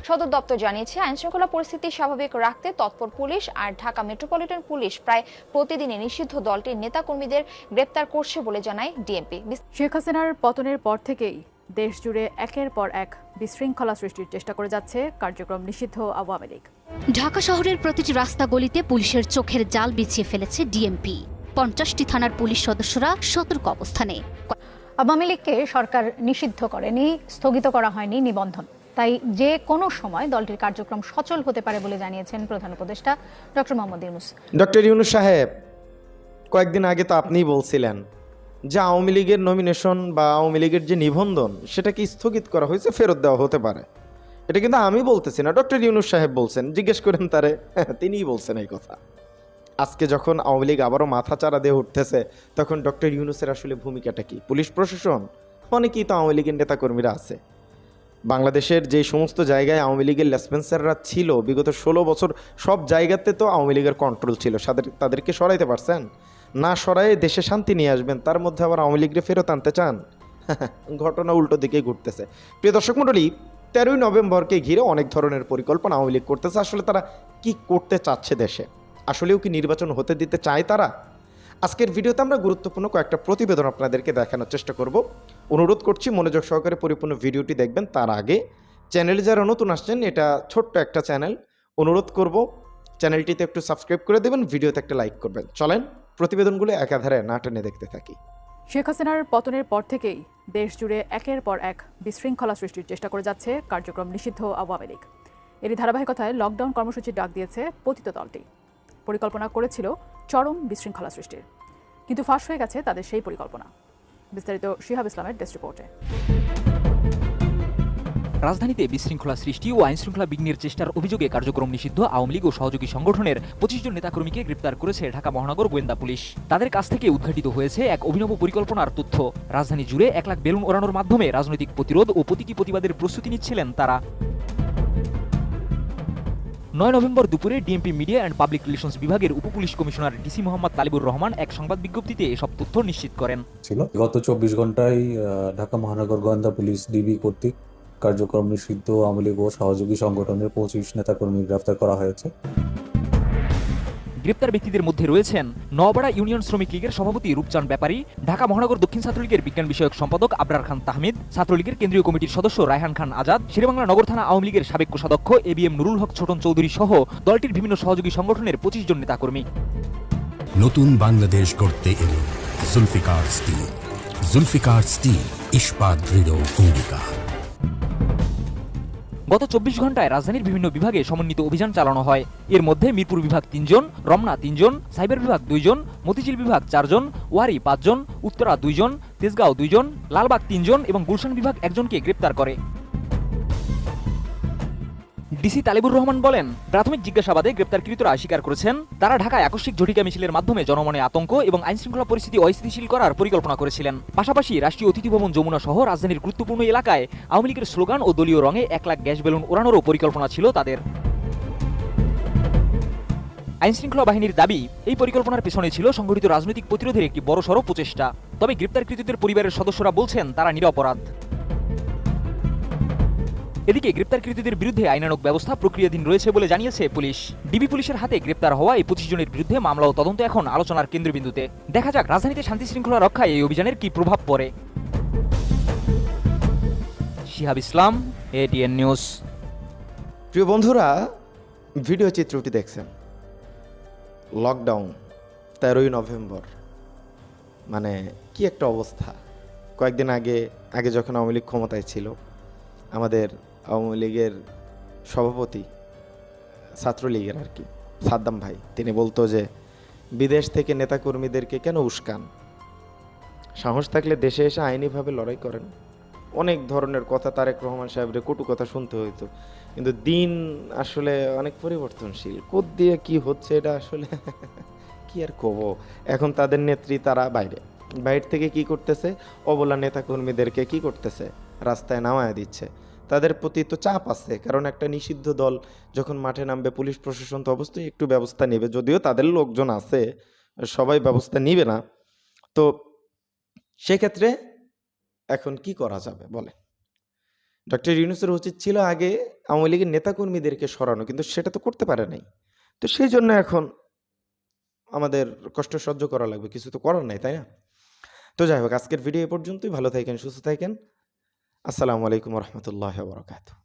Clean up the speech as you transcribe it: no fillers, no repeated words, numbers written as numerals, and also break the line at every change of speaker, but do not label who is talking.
সদর দপ্তর জানিয়েছে, আইনশৃঙ্খলা পরিস্থিতি স্বাভাবিক রাখতে তৎপর পুলিশ আর ঢাকা মেট্রোপলিটন পুলিশ প্রায় প্রতিদিনই নিষিদ্ধ দলটির নেতাকর্মীদের গ্রেপ্তার করছে বলে জানায় ডিএমপি।
শেখ হাসিনার পতনের পর থেকেই দেশ জুড়ে একের পর এক বিশৃঙ্খলা সৃষ্টির চেষ্টা করে যাচ্ছে কার্যক্রম নিষিদ্ধ আওয়ামী লীগ।
ঢাকা শহরের প্রতিটি রাস্তা গলিতে পুলিশের চোখের জাল বিছিয়ে ফেলেছে ডিএমপি। 50টি থানার পুলিশ সদস্যরা সতর্ক অবস্থানে।
আওয়ামী লীগকে সরকার নিষিদ্ধ করেনি, স্থগিত করা হয়নি নিবন্ধন। তাই যে কোনো সময় দলটির কার্যক্রম সচল হতে পারে বলে জানিয়েছেন প্রধান উপদেষ্টা ডক্টর মোহাম্মদ ইউনূস।
ডক্টর ইউনূস সাহেব, কয়েকদিন আগে তো আপনিই বলছিলেন যে আওয়ামী লীগের নমিনেশন বা আওয়ামী লীগের যে নিবন্ধন সেটাকে স্থগিত করা হয়েছে, ফেরত দেওয়া হতে পারে। এটা কিন্তু আমি বলতেছি না, ডক্টর ইউনূস সাহেব বলছেন। জিজ্ঞেস করেন তারে, তিনিই বলছেন এই কথা। আজকে যখন আওয়ামী লীগ আবারও মাথা চারা দিয়ে উঠতেছে, তখন ডক্টর ইউনূসের আসলে ভূমিকাটা কি? পুলিশ প্রশাসন, অনেকেই তো আওয়ামী লীগের নেতাকর্মীরা আছে। বাংলাদেশের যে সমস্ত জায়গায় আওয়ামী লীগের লেসপেন্সাররা ছিল বিগত 16 বছর, সব জায়গাতে তো আওয়ামী লীগের কন্ট্রোল ছিল। তাদেরকে সরাইতে পারছেন না? সরাই দেশে শান্তি নিয়ে আসবেন, তার মধ্যে আবার আওয়ামী লীগকে ফেরত আনতে চান? ঘটনা উল্টো দিকেই ঘুরতেছে। প্রিয় দর্শক মণ্ডলী, 13ই নভেম্বরকে ঘিরে অনেক ধরনের পরিকল্পনা আওয়ামী লীগ করতেছে। আসলে তারা কি করতে চাচ্ছে দেশে? আসলেও কি নির্বাচন হতে দিতে চায় তারা? আজকের ভিডিওতে আমরা গুরুত্বপূর্ণ কয়েকটা প্রতিবেদন আপনাদেরকে দেখানোর চেষ্টা করব। অনুরোধ করছি মনোযোগ সহকারে পরিপূর্ণ ভিডিওটি দেখবেন। তার আগে চ্যানেলে যারা নতুন আসছেন, এটা ছোট্ট একটা চ্যানেল, অনুরোধ করব চ্যানেলটিতে একটু সাবস্ক্রাইব করে দেবেন, ভিডিওতে একটা লাইক করবেন। চলেন প্রতিবেদনগুলো একাধারে না টেনে দেখতে থাকি।
শেখ হাসিনার পতনের পর থেকেই দেশ জুড়ে একের পর এক বিশৃঙ্খলা সৃষ্টির চেষ্টা করে যাচ্ছে কার্যক্রম নিষিদ্ধ আওয়ামী লীগ। এরই ধারাবাহিকতায় লকডাউন কর্মসূচির ডাক দিয়েছে পতিত দলটি। পরিকল্পনা করেছিল চরম বিশৃঙ্খলা সৃষ্টির, কিন্তু ফাঁস হয়ে গেছে তাদের সেই পরিকল্পনা। বিস্তারিত শিহাব ইসলামের ডেস্ক রিপোর্টে।
রাজধানীতে বিশৃঙ্খলা সৃষ্টি ও আইনশৃঙ্খলা বিঘ্নের চেষ্টার অভিযোগে কার্যক্রম নিষিদ্ধ আওয়ামী লীগ ও সহযোগী সংগঠনের 25 জন নেতাকর্মীকে গ্রেপ্তার করেছে ঢাকা মহানগর গোয়েন্দা পুলিশ। তাদের কাছ থেকে উদ্ঘাটিত হয়েছে এক অভিনব পরিকল্পনার তথ্য। রাজধানী জুড়ে 1 লাখ বেলুন ওড়ানোর মাধ্যমে রাজনৈতিক প্রতিরোধ ও প্রতীকী প্রতিবাদের প্রস্তুতি নিচ্ছিলেন তারা। 9 নভেম্বর দুপুরে DMP media and public relations বিভাগের উপপুলিশ কমিশনার ডিসি মোহাম্মদ তালিবুর রহমান এক সংবাদ বিজ্ঞপ্তিতে এসব তথ্য নিশ্চিত করেন।
গত 24 ঘন্টায় ঢাকা মহানগর গোয়েন্দা পুলিশ ডিবি কর্তৃক কার্যক্রম নিষিদ্ধ আওয়ামী লীগ ও সহযোগী সংগঠনের 25 নেতাকর্মী গ্রেফতার করা হয়েছে।
গ্রেপ্তার ব্যক্তিদের মধ্যে রয়েছেন নওপাড়া ইউনিয়ন শ্রমিক লীগের সভাপতি রূপচাঁদ ব্যাপারী, ঢাকা মহানগর দক্ষিণ ছাত্রলীগের বিজ্ঞান বিষয়ক সম্পাদক আবরার খান তাহমিদ, ছাত্রলীগের কেন্দ্রীয় কমিটির সদস্য রায়হান খান আজাদ, শেরেবাংলা নগর থানা আওয়ামী লীগের সাবেক কোষাধ্যক্ষ এবিএম নুরুল হক ছোটন চৌধুরী সহ দলটির বিভিন্ন সহযোগী সংগঠনের 25 জন নেতাকর্মী।
নতুন বাংলাদেশ গড়তে এলো জুলফিকার স্টিল। জুলফিকার স্টিল, ইস্পাত দৃঢ় অঙ্গীকার।
গত 24 ঘন্টায় রাজধানীর বিভিন্ন বিভাগে সমন্বিত অভিযান চালানো হয়। এর মধ্যে মিরপুর বিভাগ 3 জন, রমনা 3 জন, সাইবার বিভাগ 2 জন, মতিঝিল বিভাগ 4 জন, ওয়ারি 5 জন, উত্তরা 2 জন, তেজগাঁও 2 জন, লালবাগ 3 জন এবং গুলশান বিভাগ 1 জনকে গ্রেপ্তার করে। ডিসি তালিবুর রহমান বলেন, প্রাথমিক জিজ্ঞাসাবাদে গ্রেপ্তারকৃতরা স্বীকার করেছেন তারা ঢাকায় আকস্মিক ঝটিকা মিছিলের মাধ্যমে জনমনে আতঙ্ক এবং আইনশৃঙ্খলা পরিস্থিতি অস্থিতিশীল করার পরিকল্পনা করেছিলেন। পাশাপাশি রাষ্ট্রীয় অতিথি ভবন যমুনা সহ রাজধানীর গুরুত্বপূর্ণ এলাকায় আওয়ামী লীগের স্লোগান ও দলীয় রঙে 1 লাখ গ্যাস বেলুন ওড়ানোরও পরিকল্পনা ছিল তাদের। আইনশৃঙ্খলা বাহিনীর দাবি, এই পরিকল্পনার পেছনে ছিল সংগঠিত রাজনৈতিক প্রতিরোধের একটি বড়সড় প্রচেষ্টা। তবে গ্রেপ্তারকৃতদের পরিবারের সদস্যরা বলছেন তারা নিরপরাধ। এদিকে গ্রেপ্তারকৃতদের বিরুদ্ধে আইনানুগ ব্যবস্থা প্রক্রিয়াধীন রয়েছে বলে জানিয়েছে পুলিশ। ডিবি পুলিশের হাতে গ্রেপ্তার হওয়া এই 25 জনের বিরুদ্ধে মামলা ও তদন্ত এখন আলোচনার কেন্দ্রবিন্দুতে। দেখা যাক রাজধানীতে শান্তি শৃঙ্খলা রক্ষায় এই অভিযানের কি প্রভাব পড়ে। শিহাব ইসলাম, এটিএন নিউজ।
প্রিয় বন্ধুরা, ভিডিও চিত্রটি দেখছেন। লকডাউন 13ই নভেম্বর, মানে কি একটা অবস্থা। কয়েকদিন আগে যখন আওয়ামী লীগ ক্ষমতায় ছিল, আমাদের আওয়ামী লীগের সভাপতি, ছাত্রলীগের আর কি, সাদ্দাম ভাই, তিনি বলতো যে বিদেশ থেকে নেতাকর্মীদেরকে কেন উস্কান, সাহস থাকলে দেশে এসে আইনিভাবে লড়াই করেন। অনেক ধরনের কথা তারেক রহমান সাহেবের কটু কথা শুনতে হইতো। কিন্তু দিন আসলে অনেক পরিবর্তনশীল, কোদ দিয়ে কি হচ্ছে এটা আসলে কি আর কব। এখন তাদের নেত্রী তারা বাইরে থেকে কি করতেছে, অবলা নেতাকর্মীদেরকে কি করতেছে, রাস্তায় নামায় দিচ্ছে। তাদের প্রতি তো চাপ আছে, কারণ একটা নিষিদ্ধ দল যখন মাঠে নামবে, পুলিশ প্রশাসন তো অবশ্যই একটু ব্যবস্থা নেবে। যদিও তাদের লোকজন আছে, সবাই ব্যবস্থা নিবে না। তো সেক্ষেত্রে এখন কি করা যাবে বলেন? ডক্টর ইউনূসের উচিত ছিল আগে আওয়ামী লীগের নেতাকর্মীদেরকে সরানো, কিন্তু সেটা তো করতে পারে নাই। তো সেই জন্য এখন আমাদের কষ্ট সহ্য করা লাগবে, কিছু তো করার নাই, তাই না? তো যাই হোক, আজকের ভিডিও এ পর্যন্তই। ভালো থাকেন, সুস্থ থাকেন। আসসালামু আলাইকুম রহমতুল্লাহ বরকাত।